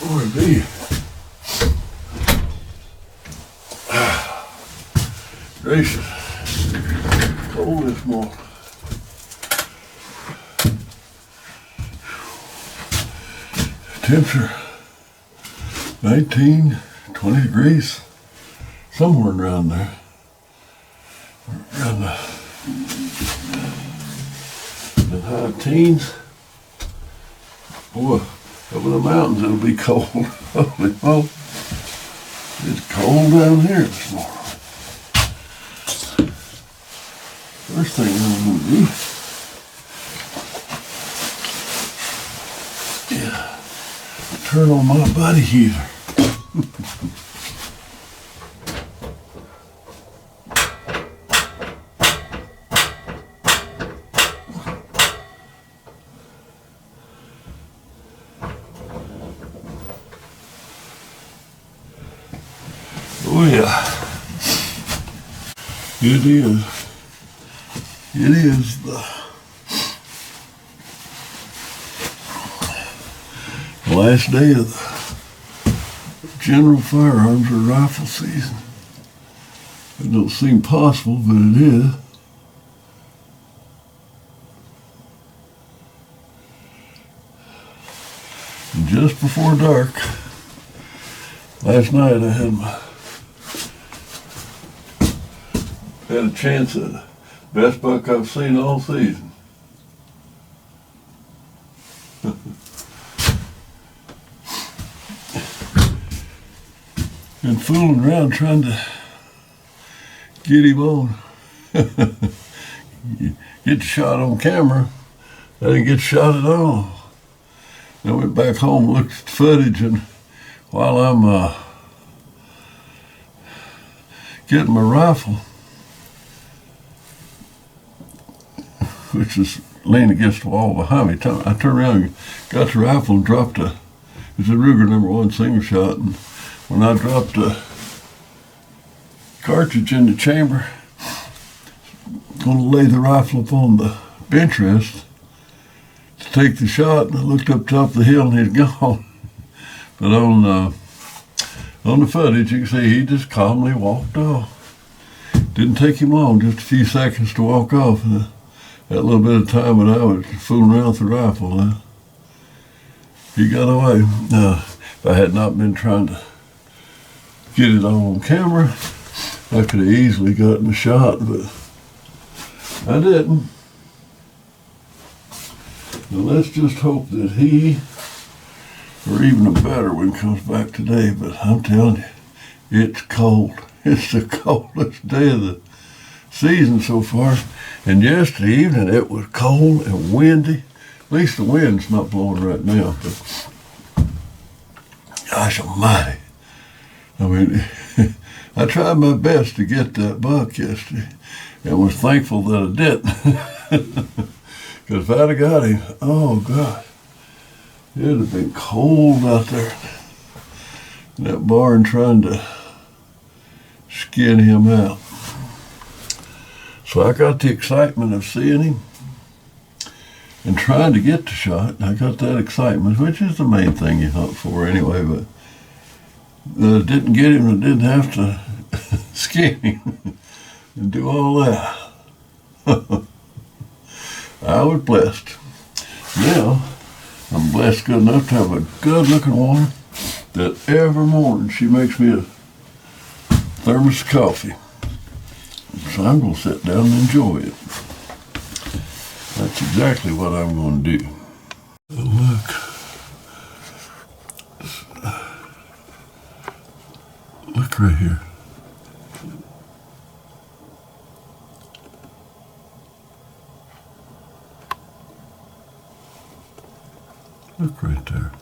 Lord be. Gracious. Cold this morning. Temperature 19, 20 degrees. Somewhere around there. Around the high teens. Boy, over the mountains it'll be cold. Holy moly. It's cold down here this morning. First thing I'm going to do, turn on my body heater. Oh yeah, it is. It is the last day of the general firearms or rifle season. It don't seem possible, but it is. And just before dark, last night I had a chance at the best buck I've seen all season. Been fooling around trying to get him on. Get shot on camera. I didn't get shot at all. I went back home, looked at the footage, and while I'm getting my rifle, which is laying against the wall behind me, I turned around and got the rifle and dropped it's a Ruger #1 single shot, and when I dropped the cartridge in the chamber, going to lay the rifle up on the bench rest to take the shot, and I looked up top of the hill and he's gone. But on the footage, you can see he just calmly walked off. Didn't take him long, just a few seconds to walk off. That little bit of time when I was fooling around with the rifle, he got away. Now, if I had not been trying to get it on camera, I could have easily gotten a shot, but I didn't. Now let's just hope that he, or even a better one, comes back today. But I'm telling you, it's cold. It's the coldest day of the season so far. And yesterday evening it was cold and windy. At least the wind's not blowing right now, but gosh almighty. I mean, I tried my best to get that buck yesterday and was thankful that I didn't. Because if I'd have got him, oh God, it'd have been cold out there in that barn trying to skin him out. So I got the excitement of seeing him and trying to get the shot. I got that excitement, which is the main thing you hunt for anyway, but I didn't get him and didn't have to skin him and do all that. I was blessed. Now, I'm blessed good enough to have a good-looking woman that every morning she makes me a thermos of coffee. So I'm going to sit down and enjoy it. That's exactly what I'm going to do. Look. Look right here. Look right there.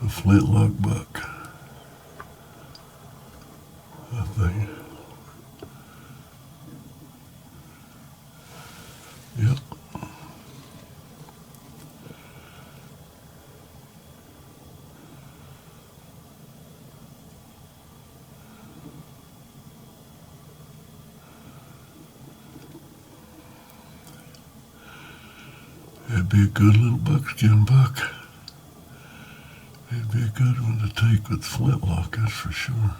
A flintlock buck, I think. Yep. That'd be a good little buckskin buck. It'd be a good one to take with flintlock, that's for sure.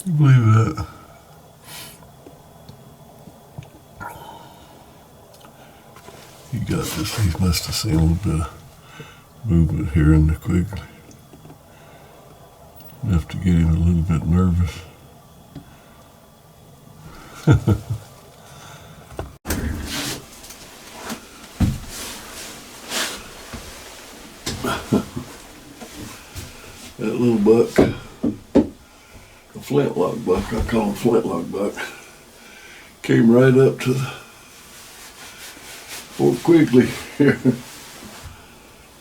You believe that? He got this. He must have seen a little bit of movement here in the Quigley. Enough to get him a little bit nervous. That little buck, a flintlock buck, I call him flintlock buck, came right up to the Fort Quigley here.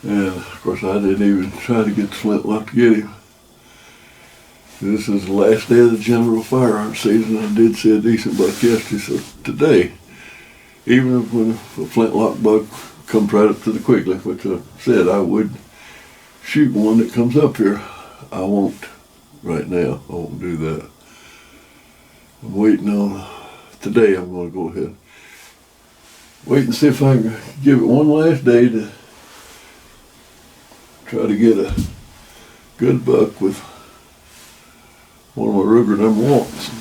And of course I didn't even try to get the flintlock to get him. This is the last day of the general firearms season. I did see a decent buck yesterday, so today, even if when a flintlock buck comes right up to the Quigley, which I said I would shoot one that comes up here, I won't right now. I won't do that. I'm waiting on, today I'm going to go ahead. Wait and see if I can give it one last day to try to get a good buck with one of my Ruger #1s.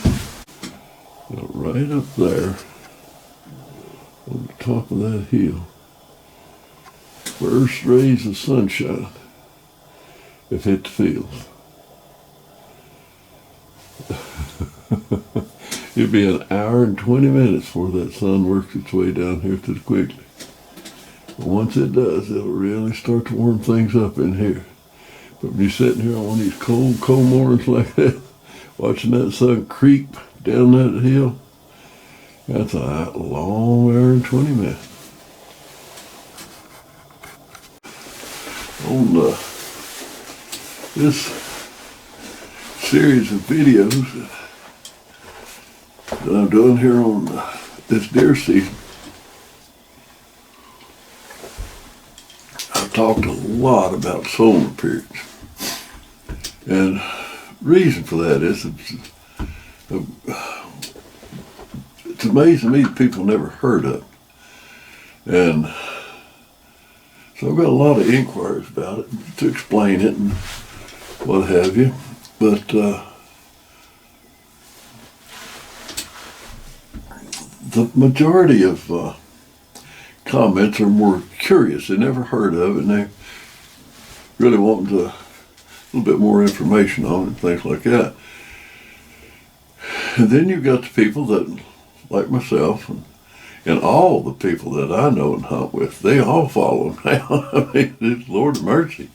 Right up there on the top of that hill. First rays of sunshine have hit the fields. It'll be an hour and 20 minutes before that sun works its way down here to the Quigley. But once it does, it'll really start to warm things up in here. But when you're sitting here on one of these cold, cold mornings like that, watching that sun creep down that hill, that's a long hour and 20 minutes. On this series of videos that I'm doing here on this deer season, I've talked a lot about solunar periods. And reason for that is it's amazing to me that people never heard of it. And so I've got a lot of inquiries about it to explain it and what have you. But the majority of comments are more curious. They never heard of it and they really want a little bit more information on it and things like that. And then you've got the people that, like myself, and all the people that I know and hunt with, they all follow them now. I mean, it's Lord of mercy.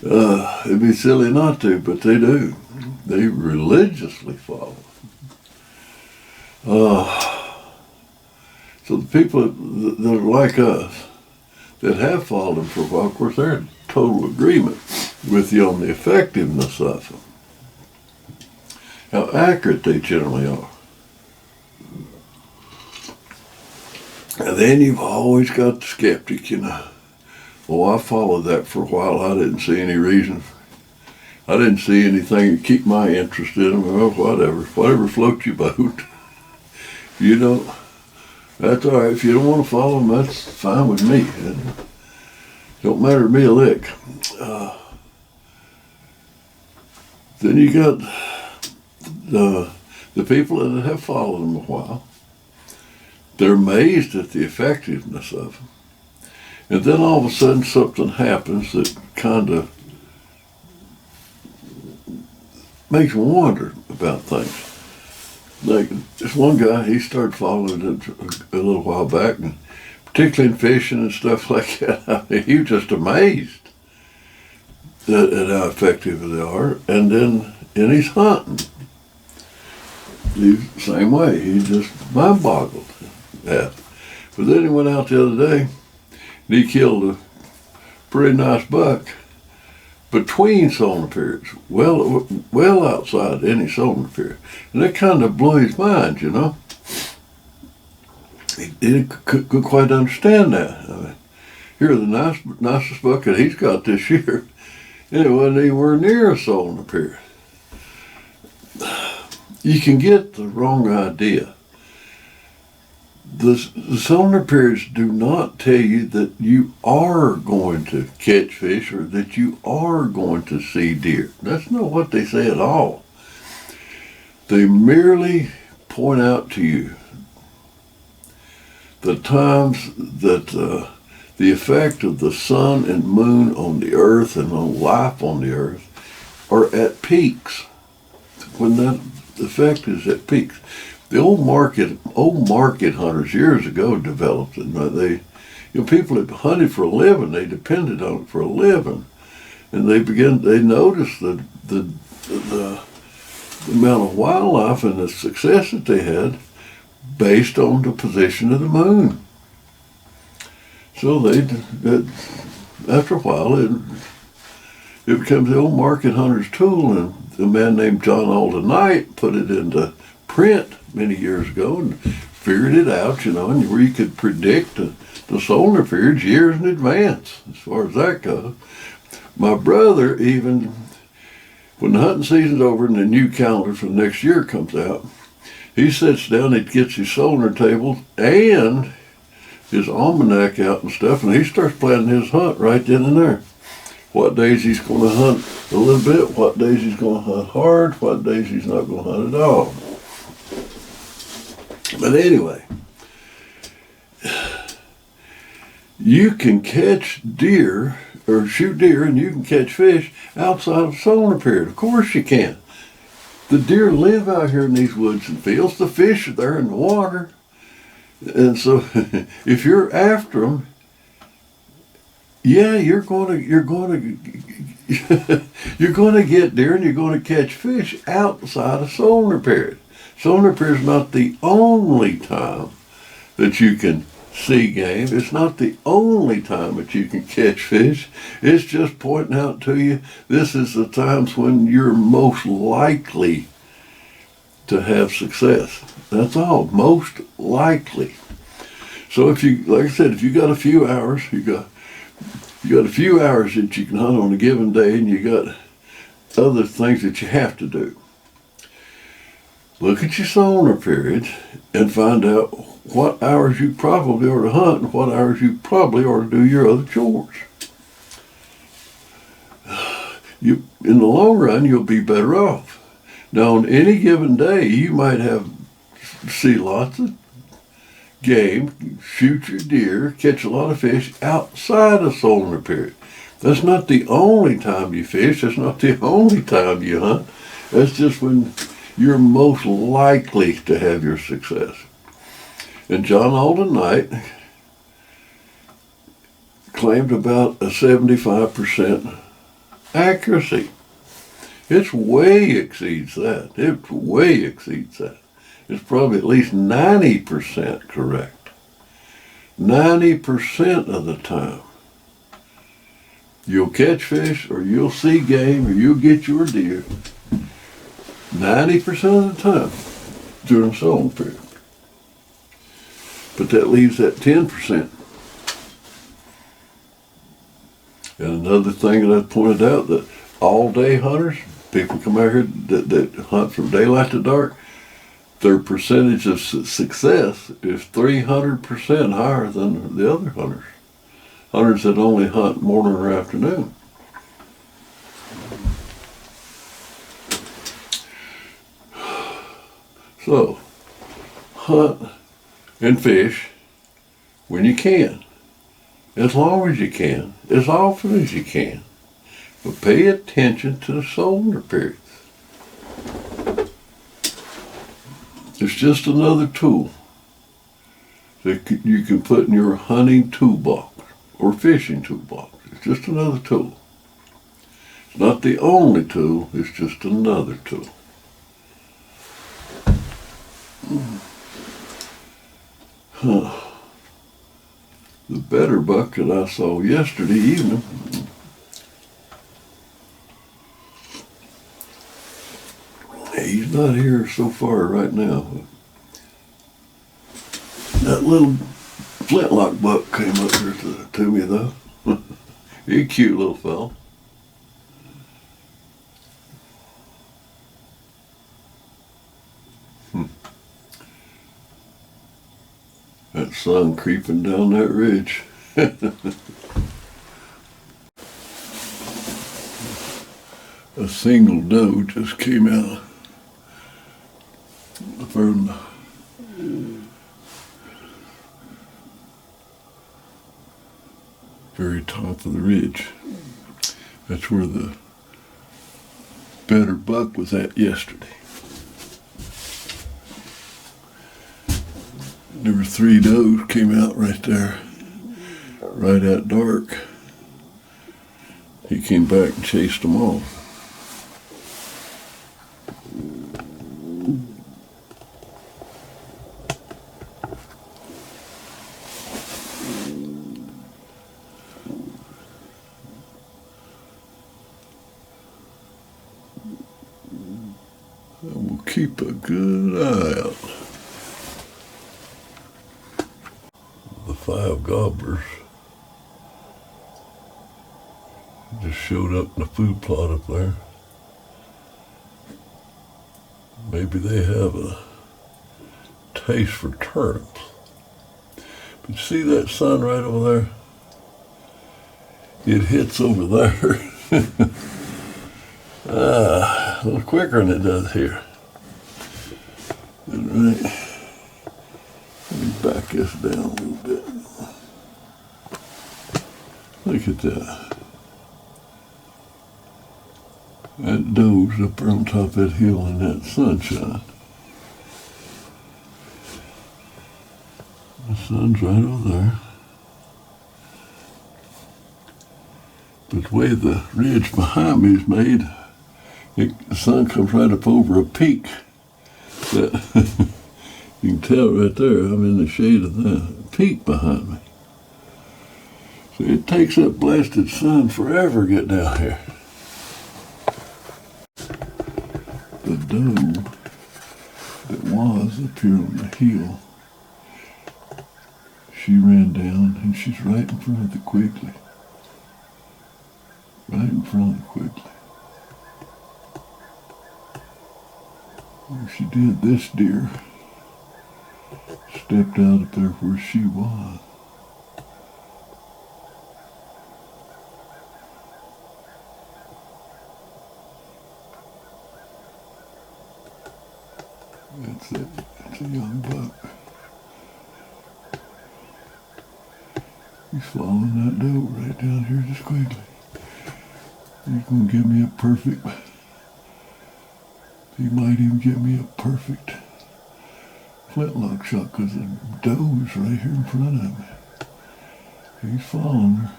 It'd be silly not to, but they do. They religiously follow. So the people that are like us, that have followed them for a while, of course, they're in total agreement with you on the effectiveness of them. How accurate they generally are. And then you've always got the skeptic, you know. Well, I followed that for a while. I didn't see any reason. I didn't see anything to keep my interest in them. Well, whatever floats your boat. You don't, that's all right. If you don't want to follow them, that's fine with me. It don't matter to me a lick. Then you got the people that have followed them a while. They're amazed at the effectiveness of them. And then all of a sudden something happens that kind of makes them wonder about things. Like this one guy, he started following it a little while back, and particularly in fishing and stuff like that. I mean, he was just amazed at how effective they are. And then in his hunting, he's the same way. He just mind boggled at. But then he went out the other day and he killed a pretty nice buck between solar periods, well outside any solar period. And that kind of blew his mind, you know. He could quite understand that. I mean, here the nicest buck that he's got this year, and it wasn't anywhere near a solar period. You can get the wrong idea. The solar periods do not tell you that you are going to catch fish or that you are going to see deer. That's not what they say at all. They merely point out to you the times that the effect of the sun and moon on the earth and on life on the earth are at peaks. When that effect is at peaks. The old market hunters years ago developed it. People that hunted for a living, they depended on it for a living, and they noticed the amount of wildlife and the success that they had based on the position of the moon. So after a while, it becomes the old market hunter's tool, and a man named John Alden Knight put it into print many years ago and figured it out, and where you could predict the solar periods years in advance, as far as that goes. My brother, even when the hunting season's over and the new calendar for the next year comes out, he sits down, he gets his solar table and his almanac out and stuff, and he starts planning his hunt right then and there. What days he's going to hunt a little bit, what days he's going to hunt hard, what days he's not going to hunt at all. But anyway, you can catch deer or shoot deer and you can catch fish outside of solar period. Of course you can. The deer live out here in these woods and fields. The fish are there in the water. And so if you're after them, yeah, you're going to get deer and you're going to catch fish outside of solar period. Solar period is not the only time that you can see game. It's not the only time that you can catch fish. It's just pointing out to you this is the times when you're most likely to have success. That's all, most likely. So if you, like I said, if you got a few hours, you got a few hours that you can hunt on a given day, and you got other things that you have to do. Look at your solar periods and find out what hours you probably ought to hunt and what hours you probably ought to do your other chores. In the long run, you'll be better off. Now, on any given day, you might see lots of game, shoot your deer, catch a lot of fish outside of solar period. That's not the only time you fish. That's not the only time you hunt. That's just when you're most likely to have your success. And John Alden Knight claimed about a 75% accuracy. It way exceeds that. It way exceeds that. It's probably at least 90% correct. 90% of the time, you'll catch fish or you'll see game or you'll get your deer 90% of the time during the solar period. But that leaves that 10%. And another thing that I pointed out, that all-day hunters, people come out here that hunt from daylight to dark, their percentage of success is 300% higher than the other hunters. Hunters that only hunt morning or afternoon. So, hunt and fish when you can, as long as you can, as often as you can. But pay attention to the solar periods. It's just another tool that you can put in your hunting toolbox or fishing toolbox. It's just another tool. It's not the only tool, it's just another tool. Huh. The better buck that I saw yesterday evening, he's not here so far right now. That little flintlock buck came up here to me though. He's a cute little fellow. That sun creeping down that ridge. A single doe just came out from the very top of the ridge. That's where the better buck was at yesterday. There were 3 does came out right there, right at dark. He came back and chased them all. I will keep a good eye out. The 5 gobblers just showed up in the food plot up there. Maybe they have a taste for turnips. But you see that sun right over there? It hits over there. A little quicker than it does here. All right. Let me back this down a little bit. Look at that. That doe's up there on top of that hill in that sunshine. The sun's right over there. But the way the ridge behind me is made, the sun comes right up over a peak. That you can tell right there, I'm in the shade of the peak behind me. So it takes that blasted sun forever to get down here. The doe that was up here on the hill, she ran down and she's right in front of the quickly. Right in front of the quickly. She did, this deer stepped out up there where she was. That's it. That's a young buck. He's following that doe right down here just quickly. He's gonna give me a perfect. He might even give me a perfect flintlock shot because the doe is right here in front of me. He's following her.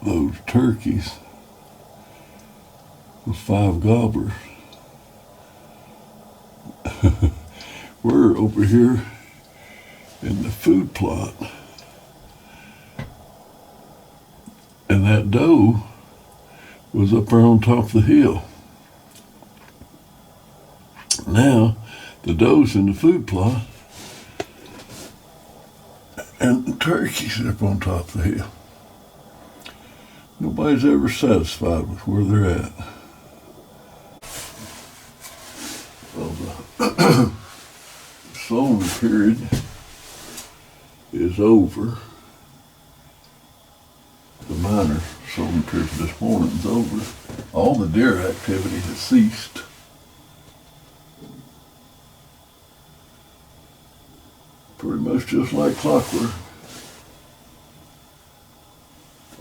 Those turkeys, the 5 gobblers, we're over here in the food plot, and that doe was up there on top of the hill. Now the doe's in the food plot and the turkeys up on top of the hill. Nobody's ever satisfied with where they're at. Well, the sowing period is over. The minor solar period for this morning is over. All the deer activity has ceased. Pretty much just like clockwork.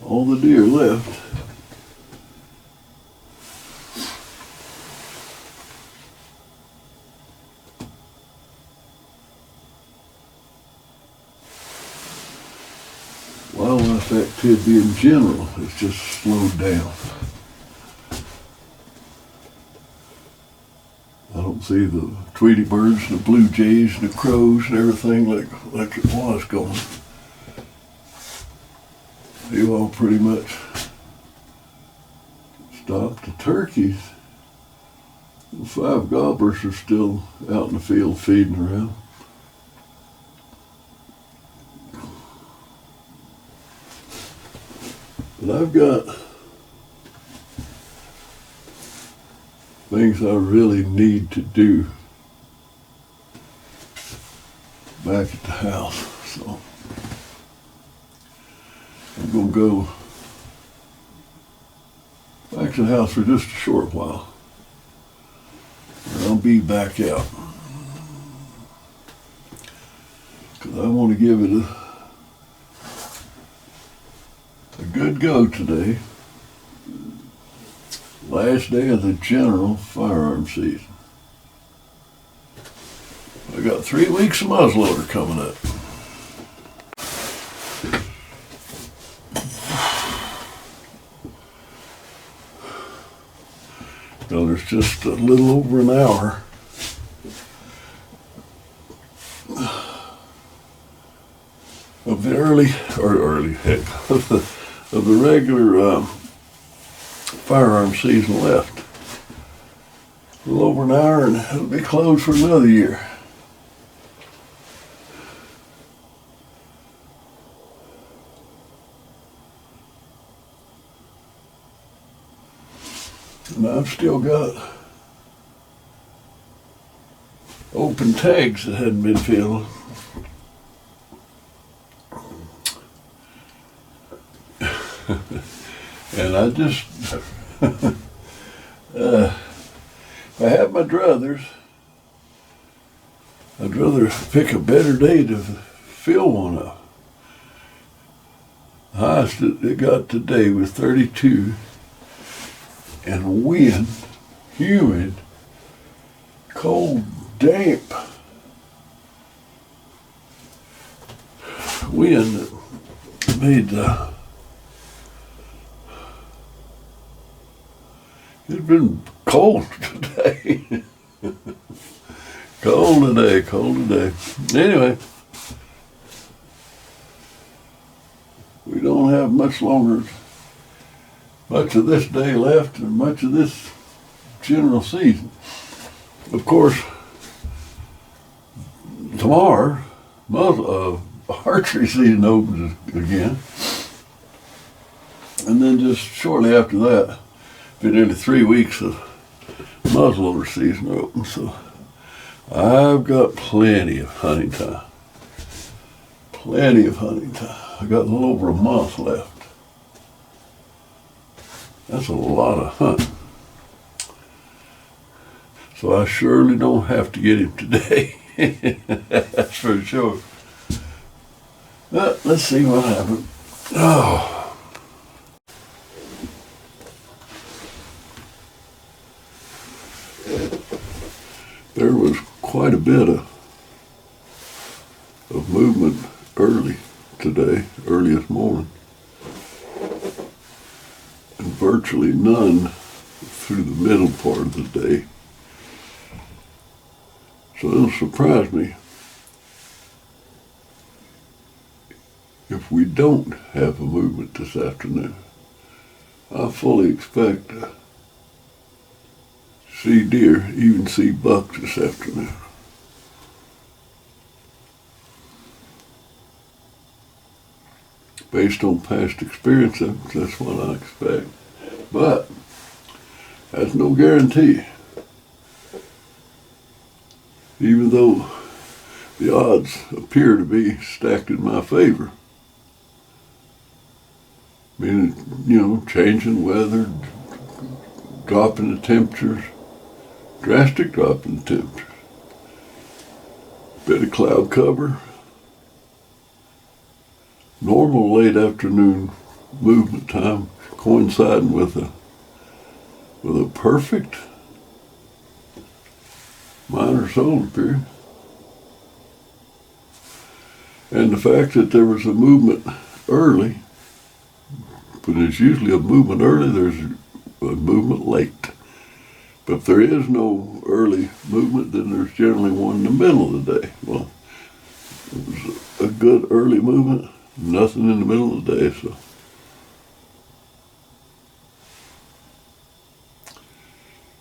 All the deer left. Wildlife activity in general has just slowed down. I don't see the Tweety birds, the blue jays, the crows, and everything like it was going. They all pretty much stopped. The turkeys, the 5 gobblers are still out in the field feeding around. But I've got things I really need to do back at the house, so I'm going to go back to the house for just a short while, and I'll be back out, because I want to give it a good go today. Last day of the general firearm season. I got 3 weeks of muzzleloader coming up. Well, there's just a little over an hour of the of the regular firearm season left. A little over an hour and it'll be closed for another year. And I've still got open tags that hadn't been filled. And I just, if I have my druthers, I'd rather pick a better day to fill one up. The highest it got today was 32, and wind, humid, cold, damp wind that made it's been cold today. Cold today. Anyway, we don't have much of this day left and much of this general season. Of course, tomorrow, archery season opens again. And then just shortly after that, been nearly 3 weeks of muzzleloader season open, so I've got plenty of hunting time. I got a little over a month left. That's a lot of hunting. So I surely don't have to get him today. That's for sure. But let's see what happens. Oh. There was quite a bit of movement early this morning, and virtually none through the middle part of the day. So it'll surprise me if we don't have a movement this afternoon. I fully expect to see deer, even see bucks this afternoon. Based on past experience, that's what I expect. But that's no guarantee. Even though the odds appear to be stacked in my favor. I mean, changing weather, dropping the temperatures, drastic drop in the temperatures. Bit of cloud cover. Normal late afternoon movement time coinciding with a perfect minor solar period. And the fact that there was a movement early, when there's usually a movement early, there's a movement late. But if there is no early movement, then there's generally one in the middle of the day. Well, it was a good early movement, nothing in the middle of the day, so.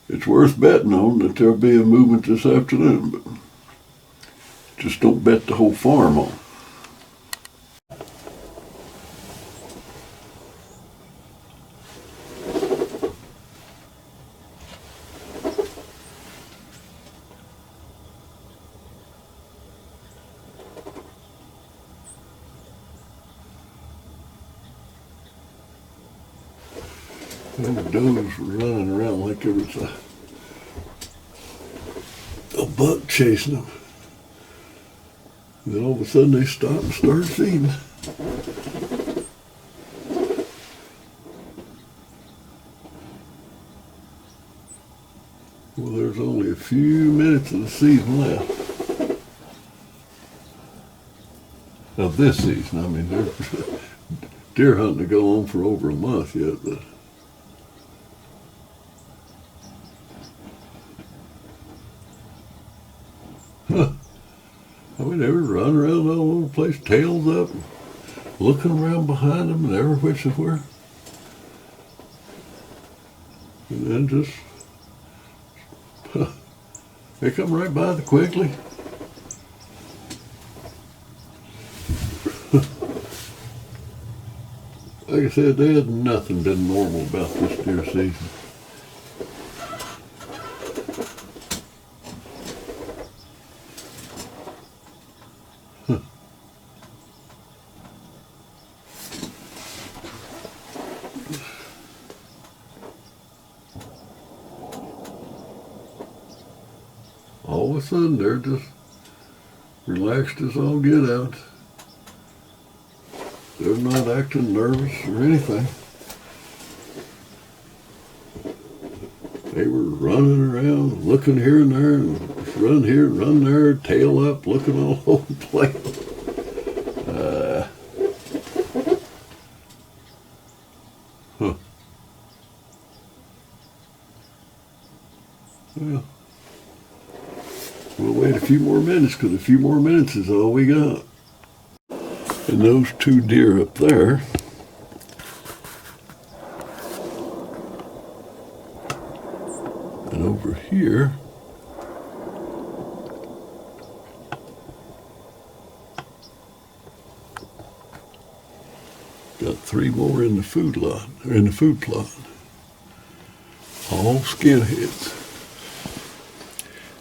It's worth betting on that there'll be a movement this afternoon, but just don't bet the whole farm on. And the does were running around like there was a buck chasing them. And then all of a sudden they stopped and started feeding. Well, there's only a few minutes of the season left. Of this season, I mean, there's deer hunting to go on for over a month yet, but I mean, they were running around all over the place, tails up, looking around behind them and every which is where. And then just, they come right by the quickly. Like I said, there had nothing been normal about this deer season. All of a sudden, they're just relaxed as all get out. They're not acting nervous or anything. They were running around, looking here and there, and run here, run there, tail up, looking all over the place. Well, we'll wait a few more minutes, because a few more minutes is all we got. And those two deer up there, and over here, got three more in the food lot, or in the food plot. All skinheads.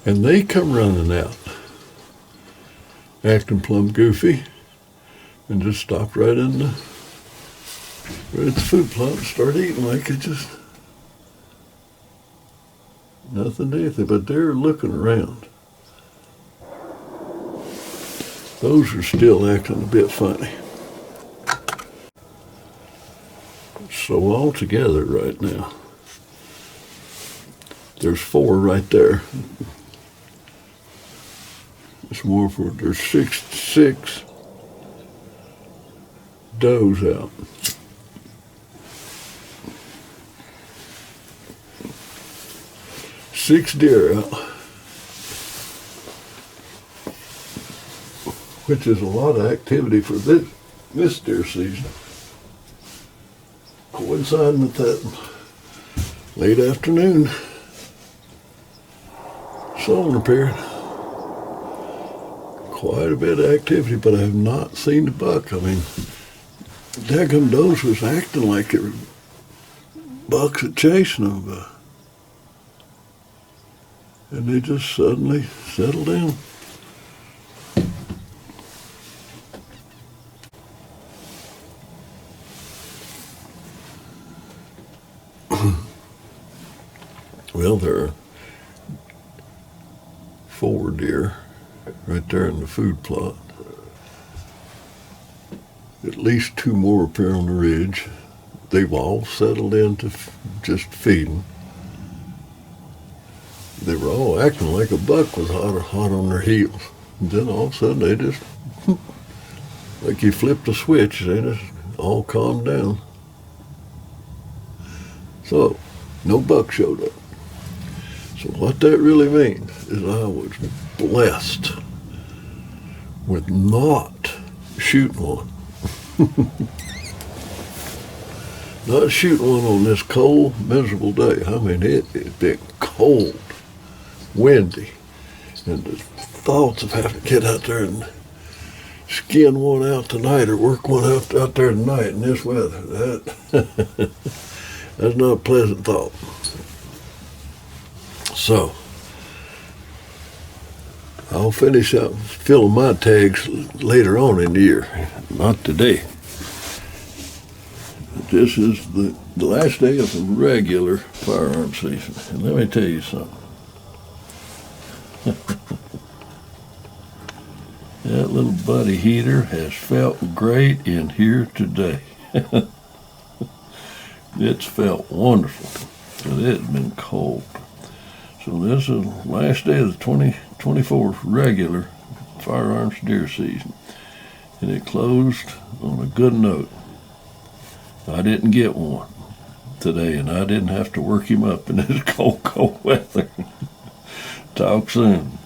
And they come running out, acting plumb goofy, and just stopped right at the food plot and started eating like it just nothing to anything, but they're looking around. Those are still acting a bit funny. So all together right now, there's four right there. It's more for, there's six does out. Six deer out, which is a lot of activity for this deer season. Coinciding with that late afternoon solar period. Quite a bit of activity, but I have not seen the buck. I mean, daggum does was acting like it was bucks that chasing them, and they just suddenly settled down. Well, there are 4 deer right there in the food plot. At least 2 more up here on the ridge. They've all settled into just feeding. They were all acting like a buck was hot on their heels. And then all of a sudden they just, like you flipped a switch, they just all calmed down. So, no buck showed up. So what that really means is I was blessed with not shooting one. Not shooting one on this cold, miserable day. I mean, it had been cold, windy, and the thoughts of having to get out there and skin one out tonight or work one out there tonight in this weather, that's not a pleasant thought. So, I'll finish up filling my tags later on in the year, not today. This is the last day of the regular firearm season. And let me tell you something. That little buddy heater has felt great in here today. It's felt wonderful, but it's been cold. So this is the last day of the 2024 regular firearms deer season. And it closed on a good note. I didn't get one today, and I didn't have to work him up in this cold, cold weather. Talk soon.